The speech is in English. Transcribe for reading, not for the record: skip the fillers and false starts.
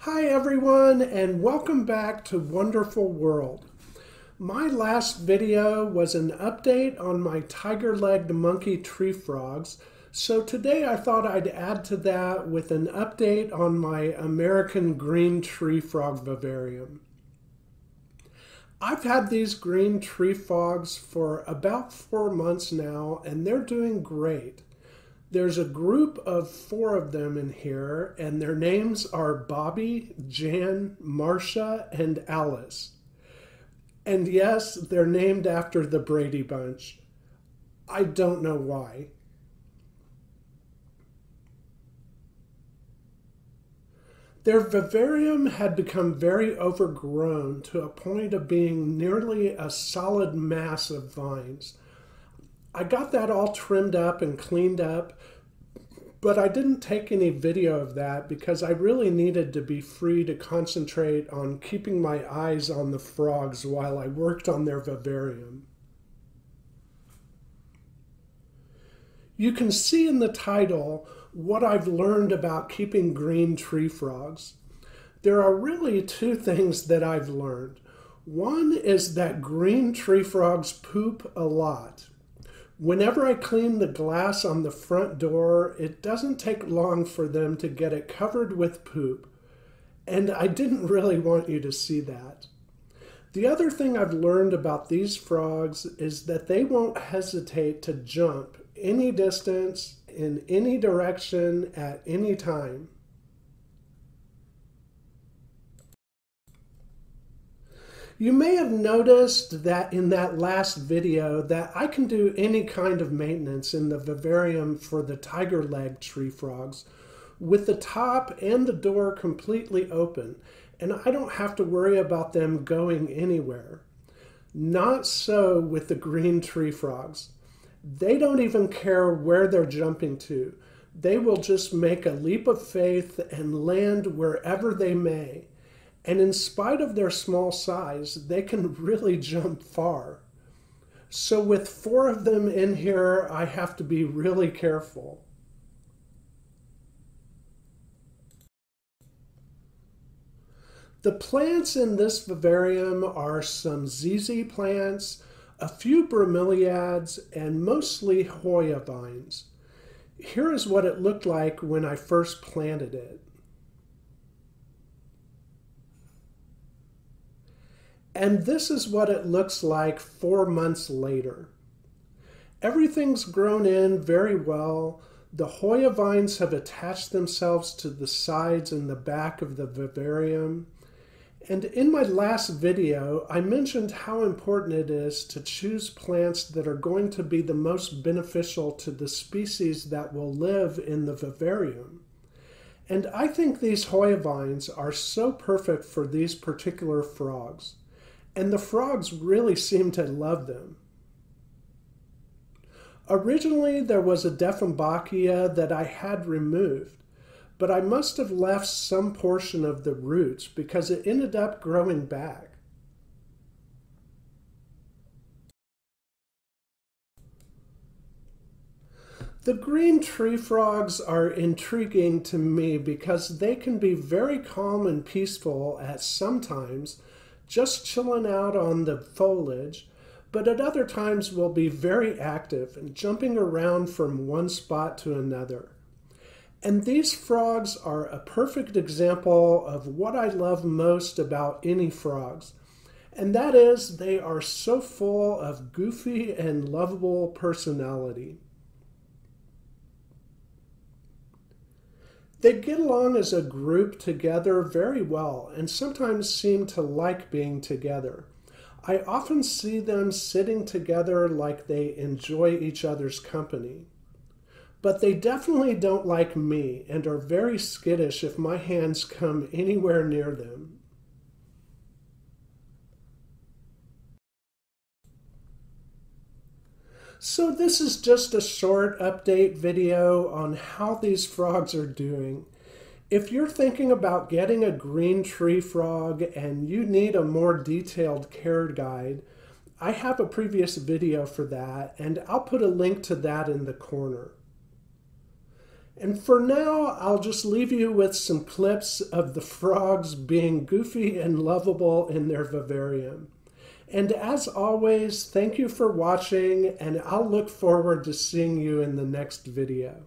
Hi everyone, and welcome back to Wonderful World. My last video was an update on my tiger-legged monkey tree frogs, so today I thought I'd add to that with an update on my American green tree frog vivarium. I've had these green tree frogs for about 4 months now, and they're doing great. There's a group of 4 of them in here, and their names are Bobby, Jan, Marcia, and Alice. And yes, they're named after the Brady Bunch. I don't know why. Their vivarium had become very overgrown to a point of being nearly a solid mass of vines. I got that all trimmed up and cleaned up, but I didn't take any video of that because I really needed to be free to concentrate on keeping my eyes on the frogs while I worked on their vivarium. You can see in the title what I've learned about keeping green tree frogs. There are really 2 things that I've learned. One is that green tree frogs poop a lot. Whenever I clean the glass on the front door, it doesn't take long for them to get it covered with poop. And I didn't really want you to see that. The other thing I've learned about these frogs is that they won't hesitate to jump any distance in any direction at any time. You may have noticed that in that last video that I can do any kind of maintenance in the vivarium for the tiger-legged tree frogs with the top and the door completely open, and I don't have to worry about them going anywhere. Not so with the green tree frogs. They don't even care where they're jumping to. They will just make a leap of faith and land wherever they may. And in spite of their small size, they can really jump far. So with 4 of them in here, I have to be really careful. The plants in this vivarium are some ZZ plants, a few bromeliads, and mostly Hoya vines. Here is what it looked like when I first planted it. And this is what it looks like 4 months later. Everything's grown in very well. The Hoya vines have attached themselves to the sides and the back of the vivarium. And in my last video, I mentioned how important it is to choose plants that are going to be the most beneficial to the species that will live in the vivarium. And I think these Hoya vines are so perfect for these particular frogs. And the frogs really seem to love them. Originally, there was a Dieffenbachia that I had removed, but I must have left some portion of the roots because it ended up growing back. The green tree frogs are intriguing to me because they can be very calm and peaceful at some times, just chilling out on the foliage, but at other times will be very active and jumping around from one spot to another. And these frogs are a perfect example of what I love most about any frogs, and that is they are so full of goofy and lovable personality. They get along as a group together very well and sometimes seem to like being together. I often see them sitting together like they enjoy each other's company. But they definitely don't like me and are very skittish if my hands come anywhere near them. So this is just a short update video on how these frogs are doing. If you're thinking about getting a green tree frog and you need a more detailed care guide, I have a previous video for that, and I'll put a link to that in the corner. And for now, I'll just leave you with some clips of the frogs being goofy and lovable in their vivarium. And as always, thank you for watching, and I'll look forward to seeing you in the next video.